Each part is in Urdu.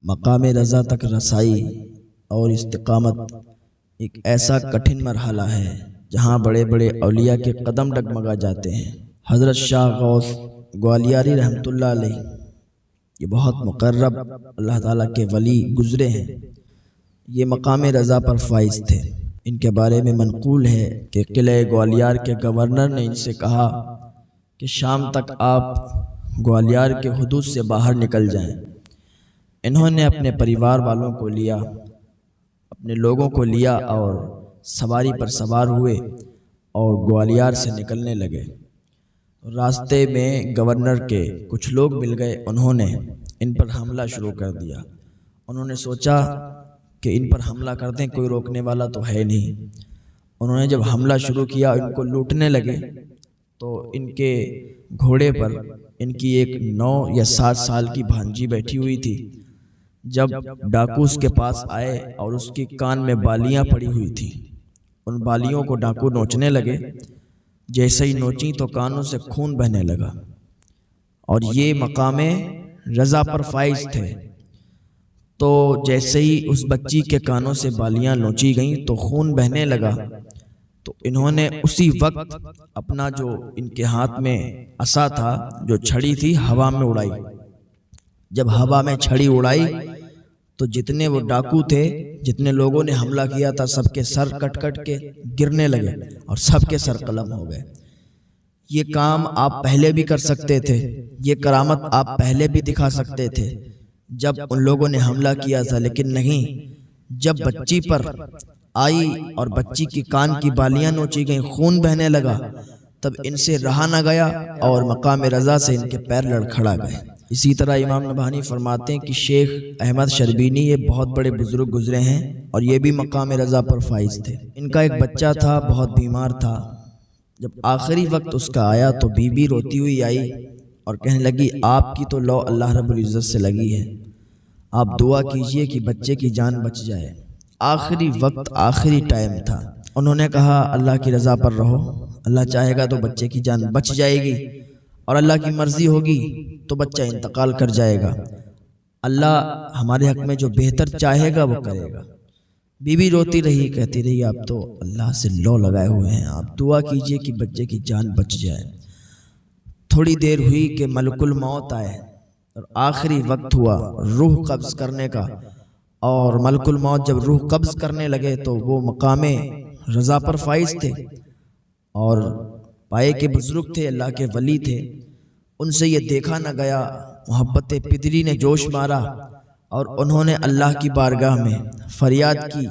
مقام رضا تک رسائی اور استقامت ایک ایسا کٹھن مرحلہ ہے جہاں بڑے بڑے اولیاء کے قدم ڈگمگا جاتے ہیں۔ حضرت شاہ غوث گوالیاری رحمۃ اللہ علیہ یہ بہت مقرب اللہ تعالیٰ کے ولی گزرے ہیں۔ یہ مقام رضا پر فائز تھے۔ ان کے بارے میں منقول ہے کہ قلعہ گوالیار کے گورنر نے ان سے کہا کہ شام تک آپ گوالیار کے حدود سے باہر نکل جائیں۔ انہوں نے اپنے پریوار والوں کو لیا، اپنے لوگوں کو لیا اور سواری پر سوار ہوئے اور گوالیار سے نکلنے لگے۔ راستے میں گورنر کے کچھ لوگ مل گئے، انہوں نے ان پر حملہ شروع کر دیا۔ انہوں نے سوچا کہ ان پر حملہ کر دیں، کوئی روکنے والا تو ہے نہیں۔ انہوں نے جب حملہ شروع کیا، ان کو لوٹنے لگے تو ان کے گھوڑے پر ان کی ایک 9 یا 7 سال کی بھانجی بیٹھی ہوئی تھی۔ جب ڈاکو اس کے پاس آئے اور اس کے کان میں بالیاں پڑی ہوئی تھیں، ان بالیوں کو ڈاکو نوچنے لگے۔ جیسے ہی نوچیں تو کانوں سے خون بہنے لگا، اور یہ مقام رضا پر فائز تھے۔ تو جیسے ہی اس بچی کے کانوں سے بالیاں نوچی گئیں تو خون بہنے لگا، تو انہوں نے اسی وقت اپنا جو ان کے ہاتھ میں عصا تھا، جو چھڑی تھی، ہوا میں اڑائی۔ جب ہوا میں چھڑی اڑائی تو جتنے وہ ڈاکو تھے، جتنے لوگوں نے حملہ کیا تھا، سب کے سر کٹ کٹ کے گرنے لگے اور سب کے سر قلم ہو گئے۔ یہ کام آپ پہلے بھی کر سکتے تھے، یہ کرامت آپ پہلے بھی دکھا سکتے تھے جب ان لوگوں نے حملہ کیا تھا، لیکن نہیں۔ جب بچی پر آئی اور بچی کی کان کی بالیاں نوچی گئیں، خون بہنے لگا، تب ان سے رہا نہ گیا اور مقام رضا سے ان کے پیر لڑکھڑا گئے۔ اسی طرح امام نبہانی فرماتے ہیں کہ شیخ احمد شربینی یہ بہت بڑے بزرگ گزرے ہیں اور یہ بھی مقام رضا پر فائز تھے۔ ان کا ایک بچہ تھا، بہت بیمار تھا۔ جب آخری وقت اس کا آیا تو بی روتی ہوئی آئی اور کہنے لگی، آپ کی تو لو اللہ رب العزت سے لگی ہے، آپ دعا کیجئے کہ بچے کی جان بچ جائے۔ آخری وقت، آخری ٹائم تھا۔ انہوں نے کہا اللہ کی رضا پر رہو، اللہ چاہے گا تو بچے کی جان بچ جائے گی، اور اللہ کی مرضی ہوگی تو بچہ انتقال کر جائے گا۔ اللہ ہمارے حق میں جو بہتر چاہے گا وہ کرے گا۔ بی روتی رہی، کہتی رہی، آپ تو اللہ سے لو لگائے ہوئے ہیں، آپ دعا کیجئے کہ بچے کی جان بچ جائے۔ تھوڑی دیر ہوئی کہ ملک الموت آئے اور آخری وقت ہوا روح قبض کرنے کا، اور ملک الموت جب روح قبض کرنے لگے تو وہ مقام رضا پر فائز تھے اور پائے کے بزرگ تھے، اللہ کے ولی تھے۔ ان سے یہ دیکھا نہ گیا، محبت پدری نے جوش مارا اور انہوں نے اللہ کی بارگاہ میں فریاد کی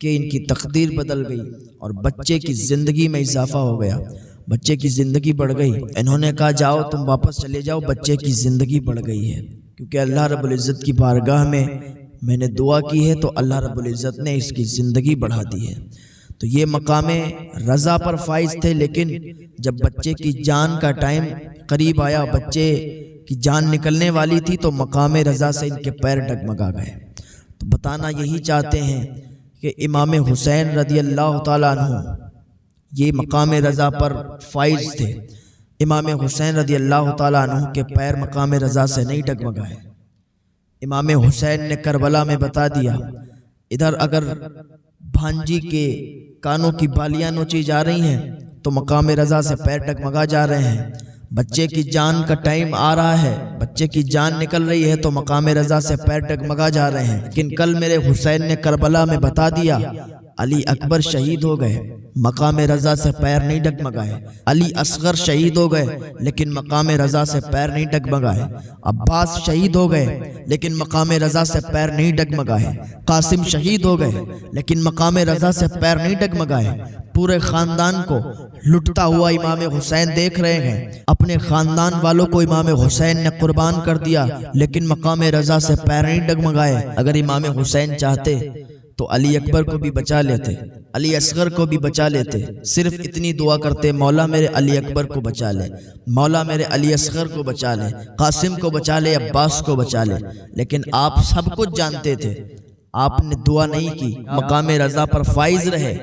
کہ ان کی تقدیر بدل گئی اور بچے کی زندگی میں اضافہ ہو گیا، بچے کی زندگی بڑھ گئی۔ انہوں نے کہا جاؤ تم واپس چلے جاؤ، بچے کی زندگی بڑھ گئی ہے، کیونکہ اللہ رب العزت کی بارگاہ میں نے دعا کی ہے تو اللہ رب العزت نے اس کی زندگی بڑھا دی ہے۔ تو یہ مقام رضا پر فائز تھے، لیکن جب بچے کی جان کا ٹائم قریب آیا، بچے کی جان نکلنے والی تھی، تو مقام رضا سے ان کے پیر ڈگمگا گئے۔ تو بتانا یہی چاہتے ہیں کہ امام حسین رضی اللہ تعالیٰ عنہ یہ مقام رضا پر فائز تھے۔ امام حسین رضی اللہ تعالیٰ عنہ کے پیر مقام رضا سے نہیں ڈگمگائے۔ امام حسین نے کربلا میں بتا دیا، ادھر اگر بھانجی کے کانوں کی بالیاں نوچی جا رہی ہیں تو مقام رضا سے پیر ڈگمگا جا رہے ہیں، بچے کی جان کا ٹائم آ رہا ہے، بچے کی جان نکل رہی ہے تو مقام رضا سے پیر ڈگمگا جا رہے ہیں۔ لیکن کل میرے حسین نے کربلا میں بتا دیا، علی اکبر شہید ہو گئے، مقام رضا سے پیر نہیں ڈگمگائے۔ علی اصغر شہید ہو گئے لیکن مقام رضا سے پیر نہیں ڈگمگائے۔ عباس شہید ہو گئے لیکن مقام رضا سے پیر نہیں ڈگمگائے۔ قاسم شہید ہو گئے لیکن مقام رضا سے پیر نہیں ڈگمگائے۔ پورے خاندان کو لٹتا ہوا امام حسین دیکھ رہے ہیں، اپنے خاندان والوں کو امام حسین نے قربان کر دیا لیکن مقام رضا سے پیر نہیں ڈگمگائے۔ اگر امام حسین چاہتے تو علی اکبر کو بھی بچا لیتے، علی اصغر کو بھی بچا لیتے، صرف اتنی دعا کرتے، مولا میرے علی اکبر کو بچا لے، مولا میرے علی اصغر کو بچا لے، قاسم کو بچا لے، عباس کو بچا لے۔ لیکن آپ سب کچھ جانتے تھے، آپ نے دعا نہیں کی، مقام رضا پر فائز رہے،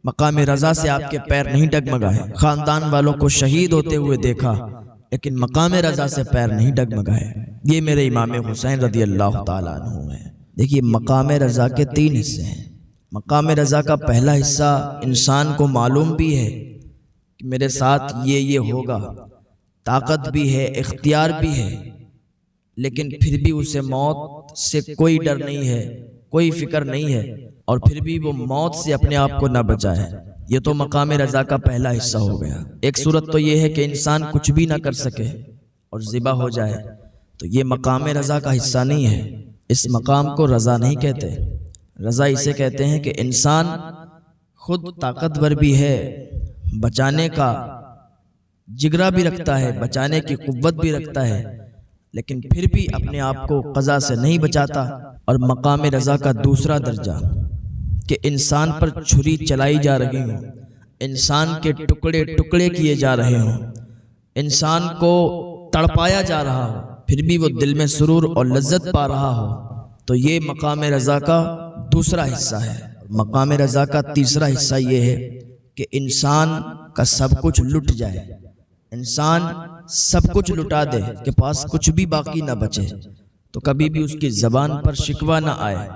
مقام رضا سے آپ کے پیر نہیں ڈگمگائے۔ خاندان والوں کو شہید ہوتے ہوئے دیکھا، لیکن مقام رضا سے پیر نہیں ڈگمگائے۔ یہ میرے امام حسین رضی اللہ تعالیٰ عنہ ہیں۔ دیکھیے مقام رضا کے 3 حصے ہیں۔ مقام رضا کا پہلا حصہ انسان کو معلوم بھی ہے کہ میرے ساتھ یہ ہوگا، طاقت بھی ہے، اختیار بھی ہے، لیکن پھر بھی اسے موت سے کوئی ڈر نہیں ہے، کوئی فکر نہیں ہے، اور پھر بھی وہ موت سے اپنے آپ کو نہ بچائے۔ یہ تو مقام رضا کا پہلا حصہ ہو گیا۔ ایک صورت تو یہ ہے کہ انسان کچھ بھی نہ کر سکے اور ذبح ہو جائے، تو یہ مقام رضا کا حصہ نہیں ہے۔ اس مقام کو رضا نہیں کہتے۔ رضا اسے کہتے ہیں کہ انسان خود طاقتور بھی ہے، بچانے کا جگرا بھی رکھتا ہے، بچانے کی قوت بھی رکھتا ہے، لیکن پھر بھی اپنے آپ کو قضا سے نہیں بچاتا۔ اور مقام رضا کا دوسرا درجہ کہ انسان پر چھری چلائی جا رہی ہو، انسان کے ٹکڑے ٹکڑے کیے جا رہے ہوں، انسان کو تڑپایا جا رہا ہو، پھر بھی وہ دل میں سرور اور لذت پا رہا ہو، تو یہ مقام رضا کا دوسرا حصہ ہے۔ مقام رضا کا تیسرا حصہ یہ ہے کہ انسان کا سب کچھ لٹ جائے، انسان سب کچھ لٹا دے کہ پاس کچھ بھی باقی نہ بچے، تو کبھی بھی اس کی زبان پر شکوہ نہ آئے،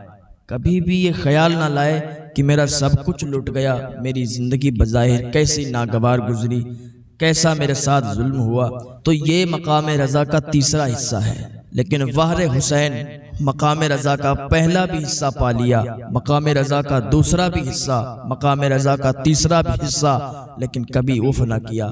کبھی بھی یہ خیال نہ لائے کہ میرا سب کچھ لٹ گیا، میری زندگی بظاہر کیسی ناگوار گزری، کیسا میرے ساتھ ظلم ہوا۔ تو یہ مقام رضا کا تیسرا حصہ ہے۔ لیکن وہر حسین مقام رضا کا پہلا بھی حصہ پا لیا، مقام رضا کا دوسرا بھی حصہ، مقام رضا کا تیسرا بھی حصہ، لیکن کبھی اف نہ کیا۔